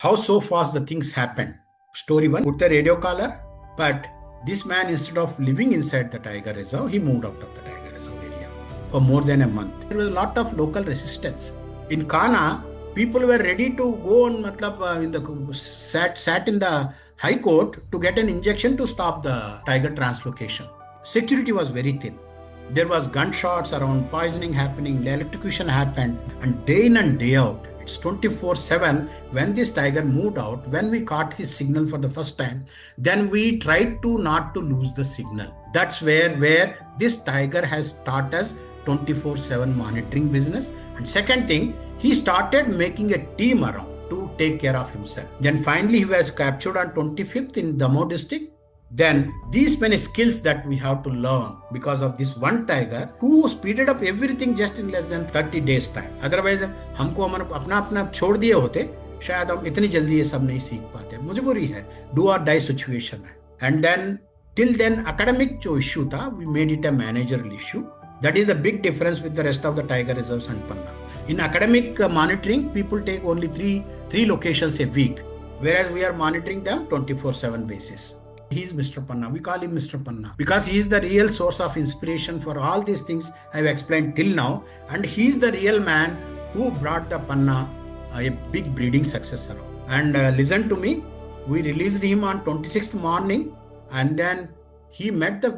How so fast the things happened. Story 1, put the radio collar, but this man, instead of living inside the tiger reserve, he moved out of the tiger reserve area for more than a month. There was a lot of local resistance. In Kana, people were ready to go on, sat in the high court to get an injection to stop the tiger translocation. Security was very thin. There was gunshots around, poisoning happening, the electrocution happened, and day in and day out. It's 24/7. When this tiger moved out, when we caught his signal for the first time, then we tried to not to lose the signal. That's where this tiger has taught us 24/7 monitoring business. And second thing, he started making a team around to take care of himself. Then finally he was captured on 25th in Damo district. Then these many skills that we have to learn because of this one tiger who speeded up everything just in less than 30 days time. Otherwise हमको अपना अपना छोड़ दिए होते, शायद हम इतनी जल्दी ये सब नहीं सीख पाते. मजबूरी है, do or die situation है. And then till then academic जो issue था, we made it a managerial issue. That is the big difference with the rest of the tiger reserves and Panna. In academic monitoring, people take only three locations a week, whereas we are monitoring them 24/7 basis. He is Mr. Panna. We call him Mr. Panna because he is the real source of inspiration for all these things I have explained till now. And he is the real man who brought the Panna a big breeding success around. And listen to me, we released him on 26th morning, and then he met the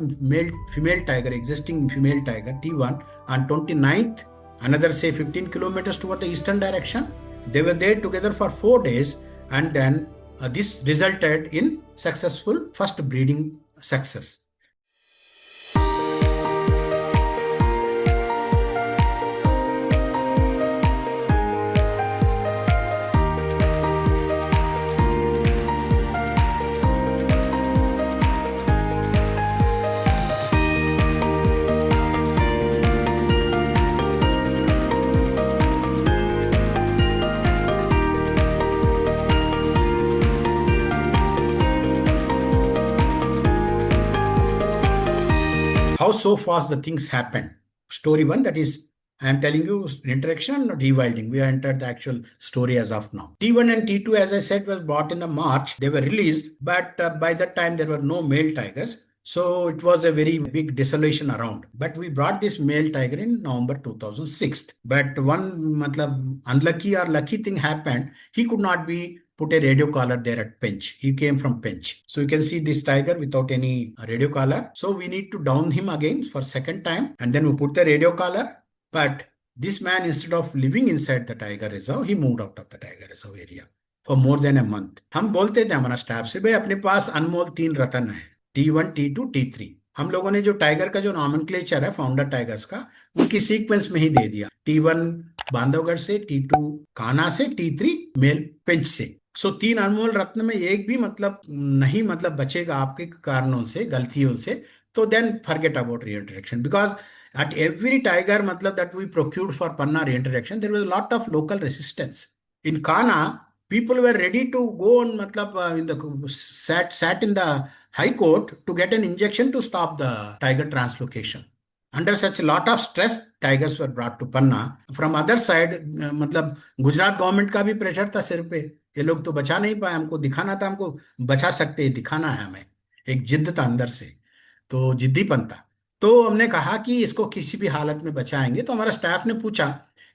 female tiger, existing female tiger T1 on 29th, another say 15 kilometers toward the eastern direction. They were there together for 4 days, and then this resulted in successful first breeding success. How so fast the things happened. Story 1, that is, I am telling you introduction and rewilding. We have entered the actual story as of now. T1 and T2, as I said, was brought in the March. They were released, but by that time there were no male tigers. So it was a very big desolation around. But we brought this male tiger in November 2006. But one unlucky or lucky thing happened. He could not be put a radio collar there at Pinch. He came from Pinch. So you can see this tiger without any radio collar. So we need to down him again for second time. And then we put the radio collar. But this man, instead of living inside the tiger reserve, he moved out of the tiger reserve area for more than a month. हम बोलते थे हमारा staff से, भाई अपने पास अनमोल 3 रतन है, T1, T2, T3. हम लोगों ने जो टाइगर का जो नॉमेनक्लेचर है फाउंडर टाइगर्स का, उनकी सीक्वेंस में ही दे दिया. T1 बांधवगढ़ से, T2 कान्हा से, T3 मेल पिंच से. सो 3 अनमोल रत्न में एक भी नहीं बचेगा आपके कारणों से, गलतियों से, तो then forget about reintroduction. Because at every tiger that we procured for Panna reintroduction, there was a lot of local resistance. In Kana, people were ready to go on, sat in the high court to get an injection to stop the tiger translocation. Under such a lot of stress, tigers were brought to Panna. From other side, Gujarat government का भी pressure था सिर पे. ये लोग तो बचा नहीं पाए, हमको दिखाना था, हमको बचा सकते, दिखाना है हमें. एक जिद्द था अंदर से, तो जिद्दीपन था. तो हमने कहा कि इसको किसी भी हालत में बचाएंगे. तो हमारा स्टाफ ने पूछा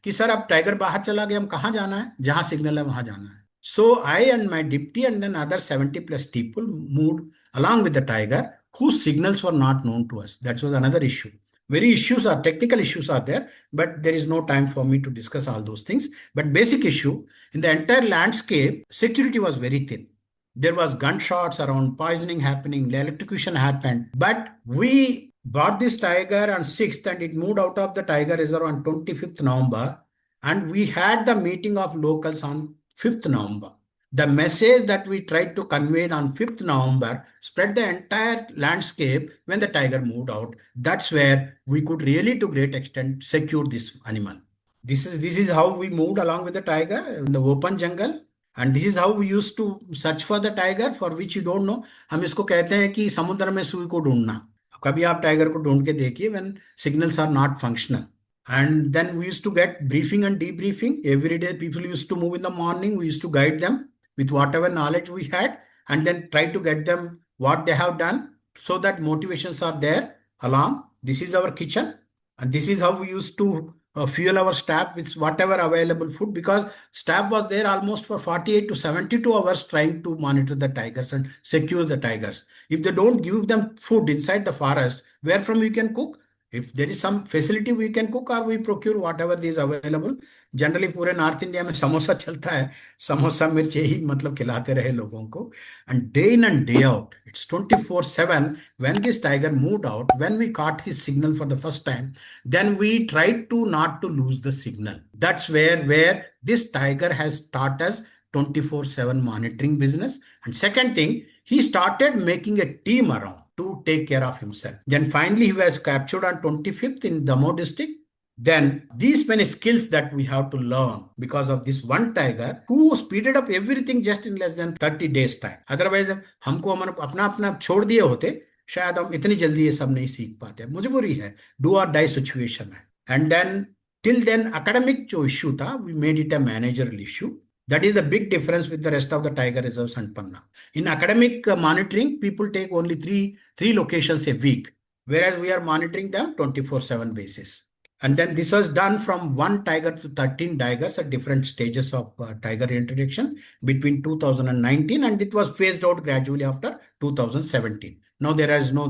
कि सर अब टाइगर बाहर चला गया, हम कहाँ जाना है, जहां सिग्नल है वहां जाना है. So I and my deputy and then other 70+ people moved along with the tiger whose signals were not known to us. That was another issue. Technical issues are there, but there is no time for me to discuss all those things. But basic issue, in the entire landscape, security was very thin. There was gunshots around, poisoning happening, the electrocution happened. But we brought this tiger on 6th and it moved out of the tiger reserve on 25th November. And we had the meeting of locals on 5th November. The message that we tried to convey on 5th November spread the entire landscape when the tiger moved out. That's where we could really to great extent secure this animal. This is how we moved along with the tiger in the open jungle. And this is how we used to search for the tiger, for which you don't know. हम इसको कहते हैं कि समुद्र में सुई को ढूंढना. कभी आप टाइगर को ढूंढ के देखिए when signals are not functional. And then we used to get briefing and debriefing. Every day people used to move in the morning. We used to guide them. with whatever knowledge we had, and then try to get them what they have done, so that motivations are there along. This is our kitchen, and this is how we used to fuel our staff with whatever available food, because staff was there almost for 48 to 72 hours trying to monitor the tigers and secure the tigers. If they don't give them food inside the forest, where from we can cook? If there is some facility we can cook, or we procure whatever is available. Generally पूरे north India में समोसा चलता है, समोसा मिर्च यही मतलब खिलाते रहे लोगों को. And day in and day out, it's 24/7. When this tiger moved out, when we caught his signal for the first time, then we tried to not to lose the signal. That's where this tiger has taught us 24/7 monitoring business. And second thing, he started making a team around to take care of himself. Then finally he was captured on 25th in Damo district. Then these many skills that we have to learn because of this one tiger who speeded up everything just in less than 30 days time. Otherwise हमको हम अपना अपना छोड़ दिए होते, शायद हम इतनी जल्दी ये सब नहीं सीख पाते. मजबूरी है, डू और डाई सिचुएशन है. And then till then academic जो इश्यू था, we made it a managerial issue. That is the big difference with the rest of the tiger reserves and Panna. In academic monitoring, people take only three locations a week, whereas we are monitoring them 24/7 basis. And then this was done from 1 tiger to 13 tigers at different stages of tiger reintroduction between 2019, and it was phased out gradually after 2017. Now there is no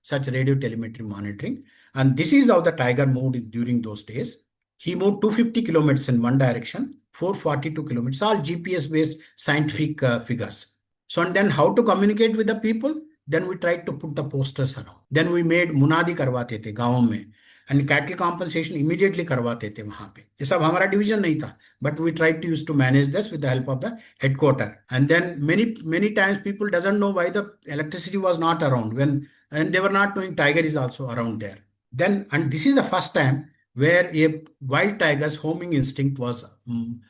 such radio telemetry monitoring. And this is how the tiger moved during those days. He moved 250 kilometers in one direction, 442 kilometers, all GPS-based scientific figures. So, and then how to communicate with the people? Then we tried to put the posters around. Then we made munadi करवाते थे गाँव में, and cattle compensation immediately करवाते थे वहाँ पे. ये सब हमारा division नहीं था, but we tried to use to manage this with the help of the headquarter. And then many times people doesn't know why the electricity was not around and they were not knowing tiger is also around there. Then, and this is the first time where a wild tiger's homing instinct was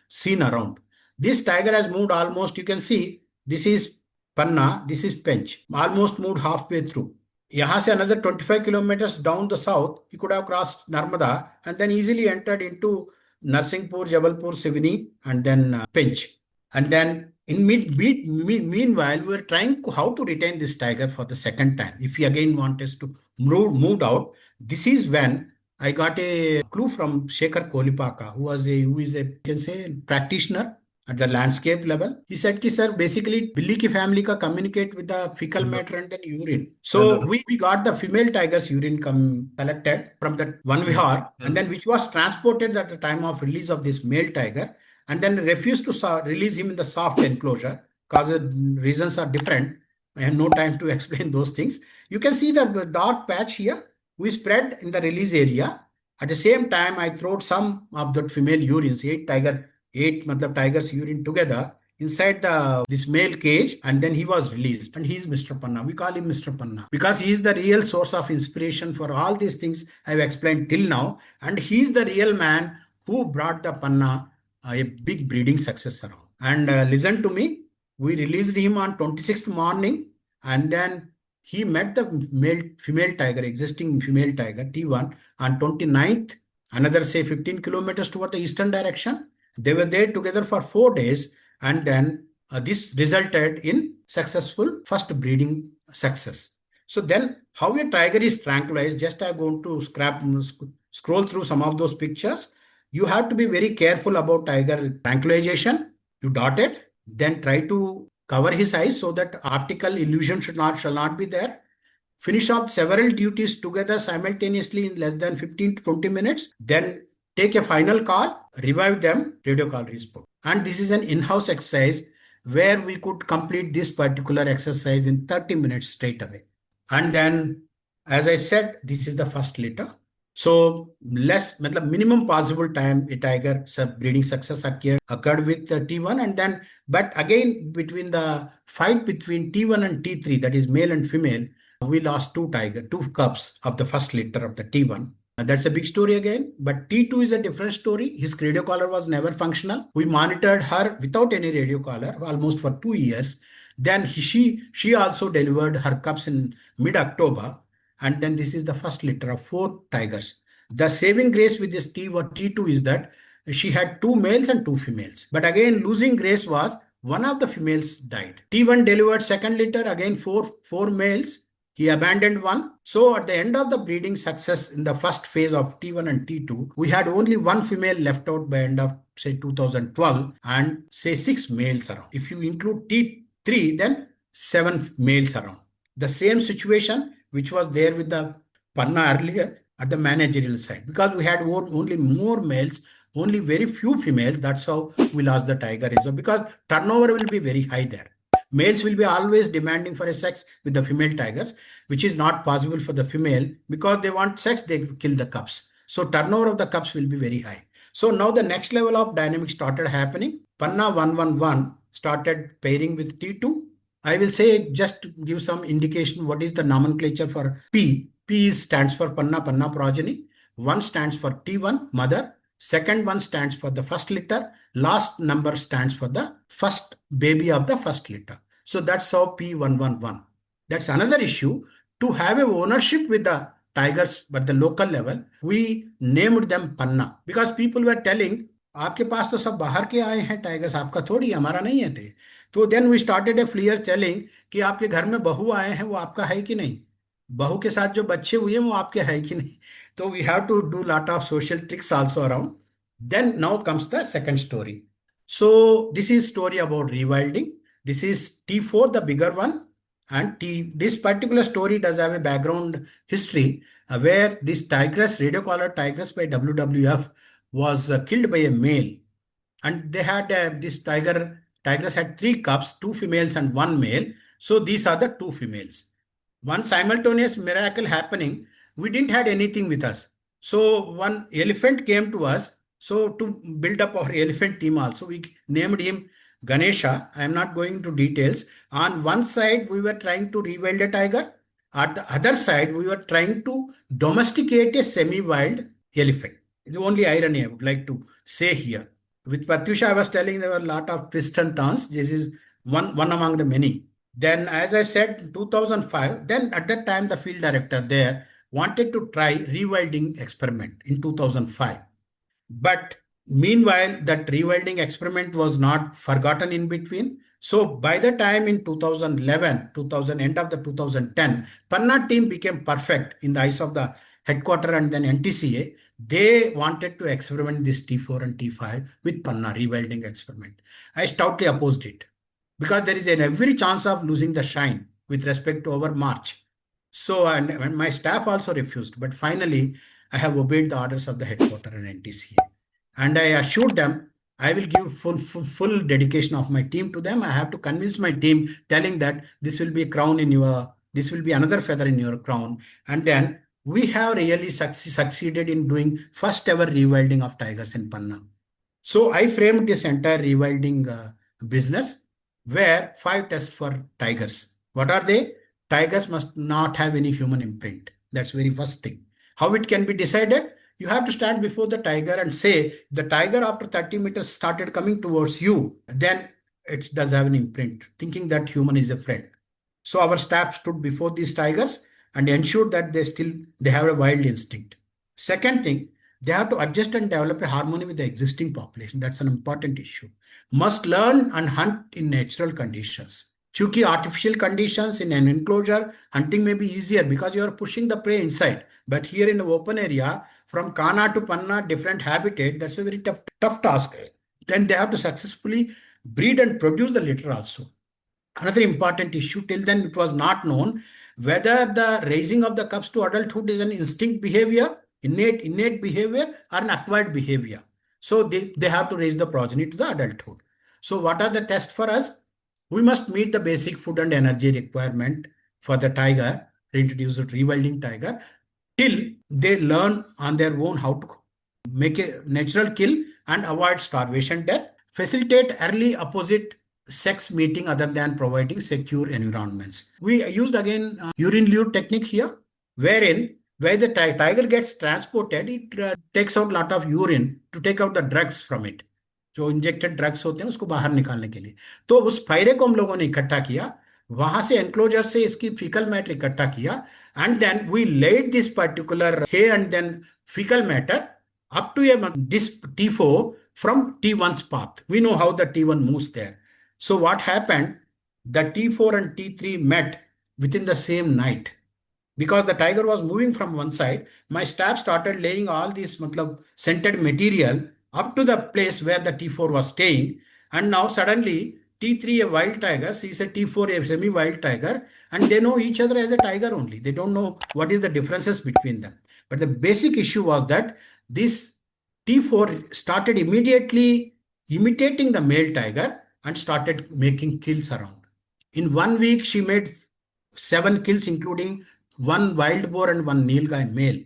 seen around. This tiger has moved almost, you can see, this is Panna, this is Pench, almost moved halfway through. Yahan se another 25 kilometers down the south, he could have crossed Narmada and then easily entered into Narsinghpur, Jabalpur, Sivini, and then Pench. And then in meanwhile, we were trying how to retain this tiger for the second time. If he again wants us to move out, this is when I got a clue from Shekhar Kolipaka, who is a you can say practitioner at the landscape level. He said ki sir, basically Billy ki family ka communicate with the fecal matter and then urine. So we got the female tiger's urine collected from that one vihar, and then which was transported at the time of release of this male tiger, and then refused to release him in the soft enclosure because the reasons are different. I have no time to explain those things. You can see the dark patch here. We spread in the release area. At the same time, I threw some of the female urines, eight tigers urine together inside this male cage, and then he was released. And he is Mr. Panna. We call him Mr. Panna because he is the real source of inspiration for all these things I've explained till now. And he is the real man who brought the Panna a big breeding success around. And listen to me, we released him on 26th morning, and then he met the female tiger, existing female tiger, T1, on 29th, another say 15 kilometers toward the eastern direction. They were there together for 4 days, and then this resulted in successful first breeding success. So then how a tiger is tranquilized, just I'm going to scroll through some of those pictures. You have to be very careful about tiger tranquilization. You dot it, then try to cover his eyes so that optical illusion shall not be there. Finish off several duties together simultaneously in less than 15 to 20 minutes. Then take a final call, revive them, radio call respond. And this is an in-house exercise where we could complete this particular exercise in 30 minutes straight away. And then, as I said, this is the first litter. So minimum possible time a tiger breeding success occurred with T1, and then but again between the fight between T1 and T3, that is male and female, we lost two cubs of the first litter of the T1. That's a big story again. But T2 is a different story. His radio collar was never functional. We monitored her without any radio collar almost for 2 years. Then she also delivered her cubs in mid-October. And then this is the first litter of 4 tigers. The saving grace with this T2 is that she had 2 males and 2 females. But again, losing grace was one of the females died. T1 delivered second litter, again four males. He abandoned one. So at the end of the breeding success in the first phase of T1 and T2, we had only one female left out by end of say 2012 and say 6 males around. If you include T3, then 7 males around. The same situation which was there with the Panna earlier at the managerial side, because we had only more males, only very few females. That's how we lost the tiger reserve, because turnover will be very high there. Males will be always demanding for a sex with the female tigers, which is not possible for the female, because they want sex, they kill the cubs. So turnover of the cubs will be very high. So now the next level of dynamics started happening. Panna 111 started pairing with T2. I will say, just to give some indication what is the nomenclature for P. P stands for Panna progeny. 1 stands for T1, mother. Second one stands for the first litter. Last number stands for the first baby of the first litter. So that's how P111. That's another issue. To have a ownership with the tigers, but the local level, we named them Panna, because people were telling, आपके पास तो सब बाहर के आए हैं tigers, आपका थोड़ी, हमारा नहीं है थे. तो then we started a flyer telling कि आपके घर में बहू आए हैं, वो आपका है कि नहीं, बहू के साथ जो बच्चे हुए हैं वो आपके है कि नहीं. तो we have to do lot of social tricks also around. Then now comes the second story. So this is story about rewilding. This is T4, the bigger one, and this particular story does have a background history where this tigress, radio collar tigress by WWF, was killed by a male, and they had this tigress had 3 cubs, 2 females and 1 male. So these are the 2 females. One simultaneous miracle happening. We didn't had anything with us. So one elephant came to us. So to build up our elephant team also, we named him Ganesha. I am not going into details. On one side, we were trying to rewild a tiger. At the other side, we were trying to domesticate a semi-wild elephant. The only irony I would like to say here. With Patyusha, I was telling there were a lot of twists and turns. This is one among the many. Then, as I said, 2005, then at that time, the field director there wanted to try rewilding experiment in 2005. But meanwhile, that rewilding experiment was not forgotten in between. So by the time in 2011, end of the 2010, Panna team became perfect in the eyes of the headquarter and then NTCA. They wanted to experiment this T4 and T5 with Panna rewilding experiment. I stoutly opposed it, because there is every chance of losing the shine with respect to our march. So, and my staff also refused, but finally I have obeyed the orders of the headquarter and NTCA. And I assured them I will give full dedication of my team to them. I have to convince my team, telling that this will be a crown in this will be another feather in your crown. And then we have really succeeded in doing first ever rewilding of tigers in Panna. So I framed this entire rewilding business, where 5 tests for tigers. What are they? Tigers must not have any human imprint. That's very first thing. How it can be decided? You have to stand before the tiger and say, the tiger after 30 meters started coming towards you, then it does have an imprint, thinking that human is a friend. So our staff stood before these tigers and ensured that they have a wild instinct. Second thing, they have to adjust and develop a harmony with the existing population. That's an important issue. Must learn and hunt in natural conditions. Chunki artificial conditions in an enclosure, hunting may be easier because you are pushing the prey inside. But here in the open area, from Kana to Panna, different habitat, that's a very tough task. Then they have to successfully breed and produce the litter also. Another important issue, till then it was not known whether the raising of the cubs to adulthood is an instinct behavior, innate behavior, or an acquired behavior. So they have to raise the progeny to the adulthood. So what are the tests for us? We must meet the basic food and energy requirement for the tiger, reintroduced rewilding tiger, till they learn on their own how to make a natural kill and avoid starvation death. Facilitate early opposite sex meeting other than providing secure environments. We used again urine lure technique here, wherein where the tiger gets transported, it takes out a lot of urine to take out the drugs from it. जो injected drugs होते हैं उसको बाहर निकालने के लिए. तो उस फायरे को हम लोगों ने इकट्ठा किया, वहां से एनक्लोजर से इसकी फीकल मैटर इकट्ठा किया, and then we laid this particular hay and then fecal matter up to this T4 from T1's path. We know how the T1 moves there. So what happened? The T4 and T3 met within the same night. Because the tiger was moving from one side, my staff started laying all this scented material up to the place where the T4 was staying. And now suddenly T3 a wild tiger sees a T4 a semi-wild tiger, and they know each other as a tiger only. They don't know what is the differences between them. But the basic issue was that this T4 started immediately imitating the male tiger and started making kills around. In 1 week, she made 7 kills, including one wild boar and one nilgai male.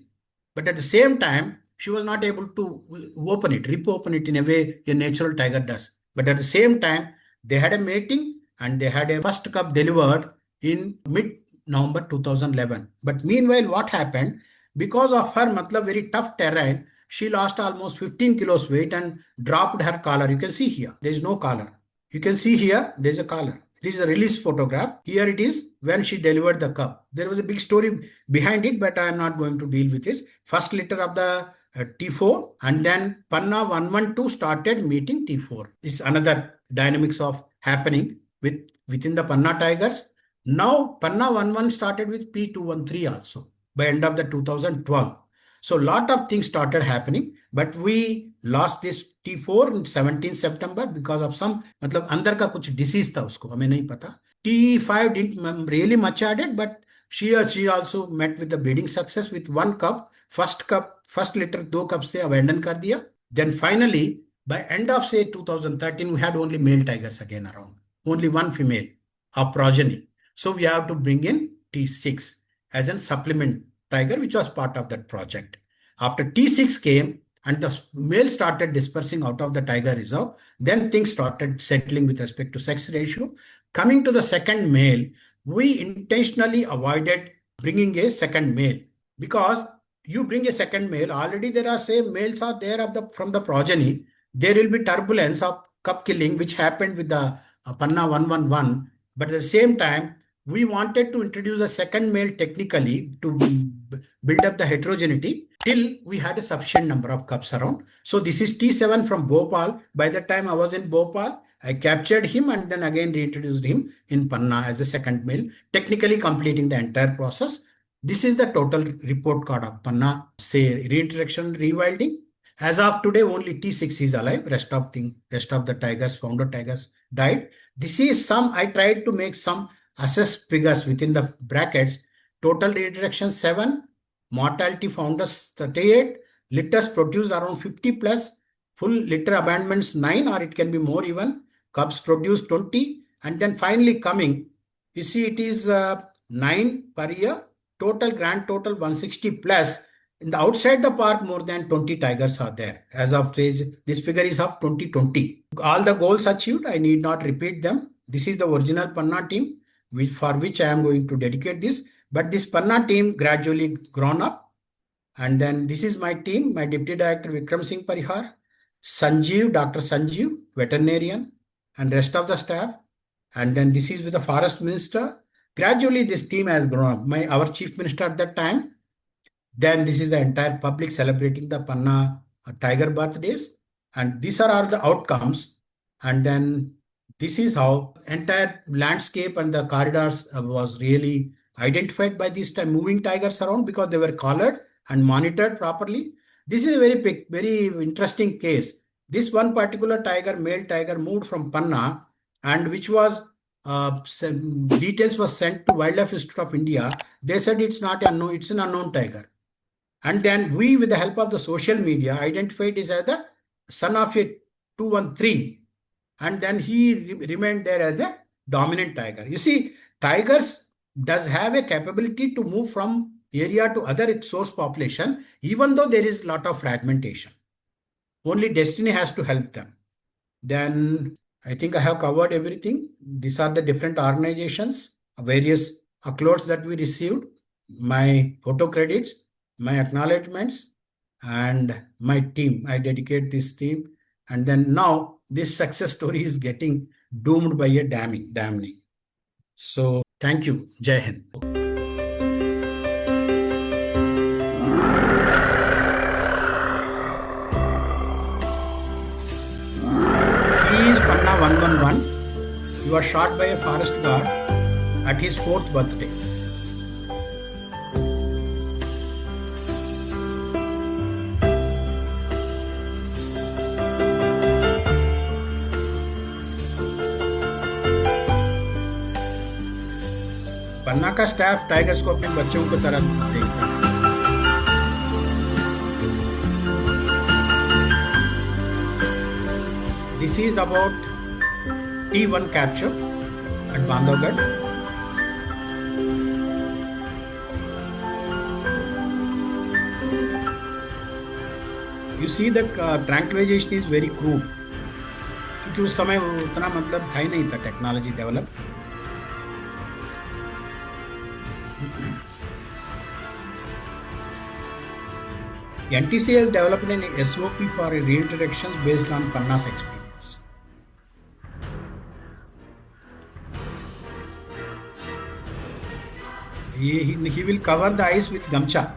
But at the same time, she was not able to rip open it in a way a natural tiger does. But at the same time, they had a mating and they had a first cub delivered in mid-November 2011. But meanwhile, what happened? Because of her very tough terrain, she lost almost 15 kilos weight and dropped her collar. You can see here, there is no collar. You can see here, there is a collar. This is a release photograph. Here it is when she delivered the cub. There was a big story behind it, but I am not going to deal with this. First litter of the T4, and then Panna 112 started meeting T4. It's another dynamics of happening within the Panna tigers. Now Panna 11 started with P213 also by end of the 2012. So lot of things started happening, but we lost this T4 in 17 September because of some अंदर का कुछ disease था उसको, हमें नहीं पता. T5 didn't really much added, but she also met with the breeding success with one cub. First litter 2 cubs से abandon कर दिया. Then finally, by end of say 2013, we had only male tigers again around. Only one female of progeny. So we have to bring in T6 as a supplement tiger, which was part of that project. After T6 came and the male started dispersing out of the tiger reserve, then things started settling with respect to sex ratio. Coming to the second male, we intentionally avoided bringing a second male, because you bring a second male, already there are say males are there from the progeny. There will be turbulence of cub killing, which happened with the Panna 111. But at the same time, we wanted to introduce a second male technically to build up the heterogeneity till we had a sufficient number of cubs around. So this is T7 from Bhopal. By the time I was in Bhopal, I captured him and then again reintroduced him in Panna as a second male, technically completing the entire process. This is the total report card of Panna, say reintroduction, rewilding. As of today, only T6 is alive. Rest of the tigers, founder tigers died. This is I tried to make some assessed figures within the brackets. Total reintroduction 7, mortality founders 38, litters produced around 50 plus, full litter abandonments 9, or it can be more even, cubs produced 20, and then finally coming, you see it is 9 per year, grand total 160 plus. In the outside the park, more than 20 tigers are there. As of this figure is of 2020. All the goals achieved, I need not repeat them. This is the original Panna team, for which I am going to dedicate this. But this Panna team gradually grown up. And then this is my team, my Deputy Director Vikram Singh Parihar, Dr. Sanjeev, veterinarian, and rest of the staff. And then this is with the Forest Minister. Gradually this team has grown up. Our Chief Minister at that time. Then this is the entire public celebrating the Panna tiger birthdays. And these are all the outcomes. And then this is how entire landscape and the corridors was really identified by these moving tigers around, because they were collared and monitored properly. This is a very interesting case. This one particular tiger, male tiger, moved from Panna, and which was details was sent to Wildlife Institute of India. They said it's not unknown, it's an unknown tiger. And then we, with the help of the social media, identified it as the son of a 213. And then he remained there as a dominant tiger. You see, tigers does have a capability to move from area to other source population, even though there is a lot of fragmentation. Only destiny has to help them. Then I think I have covered everything. These are the different organizations, various accolades that we received, my photo credits, my acknowledgements, and my team. I dedicate this team. And then now this success story is getting doomed by a damning. So thank you. Jai Hind. He is Panna 111. He was shot by a forest guard at his 4th birthday. पन्ना का staff tigers को अपने बच्चों की तरह देखता है. This is about T1 capture at Bandhavgarh. You see that tranquilization is very crude. क्योंकि उस समय उतना मतलब था ही नहीं था technology develop. NTC has developed an SOP for reintroductions based on Panna's experience. He will cover the eyes with gamcha.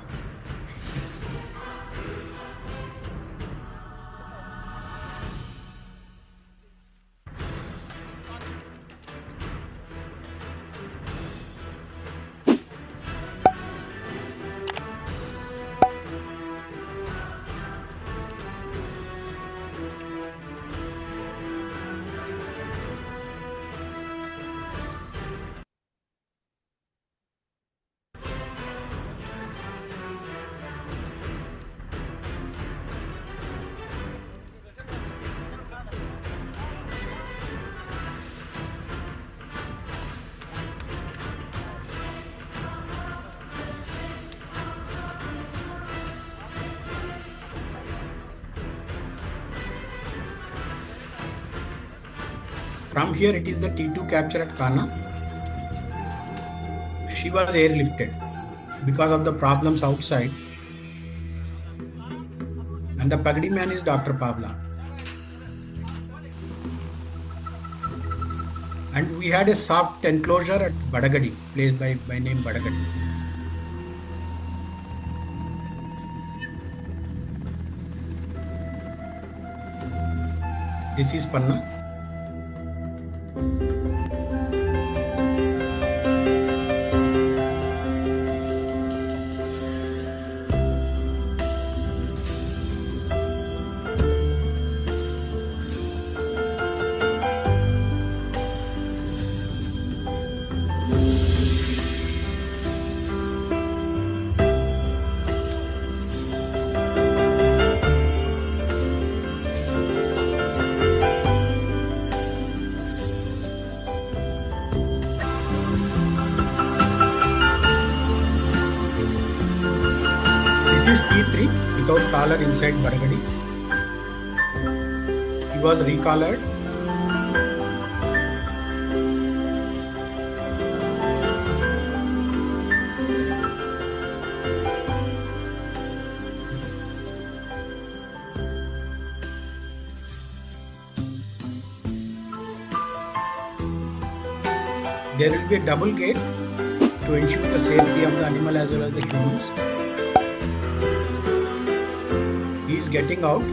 From here it is the T2 capture at Panna. She was airlifted because of the problems outside. And the Pagdi man is Dr. Pavla. And we had a soft enclosure at Badagadi, place by name Badagadi. This is Panna. This is T3 without collar inside Badagadi. He was recollared. There will be a double gate to ensure the safety of the animal as well as the humans. He is getting out.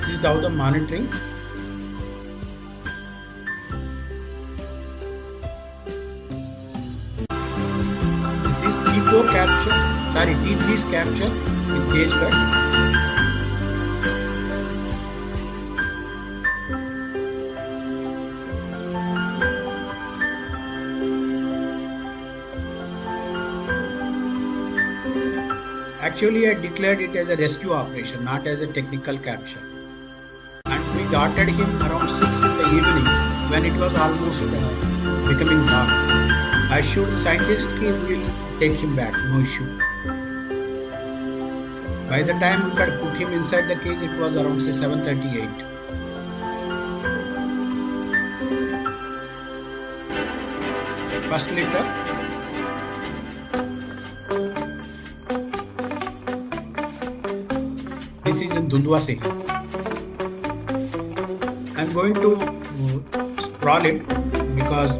This is how the monitoring. T4 capture, T3's capture with cage bird. Actually, I declared it as a rescue operation, not as a technical capture. And we darted him around 6 in the evening when it was almost becoming dark. I assured the scientist that we will take him back, no issue. By the time we had put him inside the cage, it was around say 7:38. First litter. This is in Dhundwa Singh. I'm going to scroll it because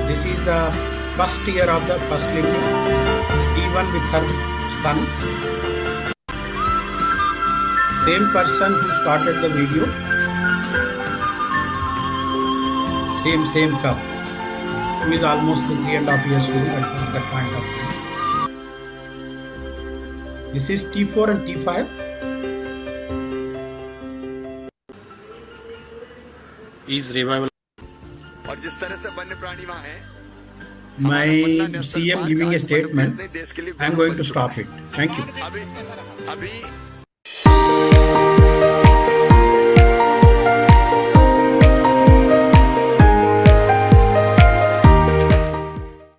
this is the first year of the first living, even with her son. Same person who started the video. Same cup. Who is almost 3.5 years old at that point of time. This is T4 and T5. Is revival. और जिस तरह से वन्य प्राणी वहाँ हैं, My CM giving a statement. I am going to stop it. Thank you. अभी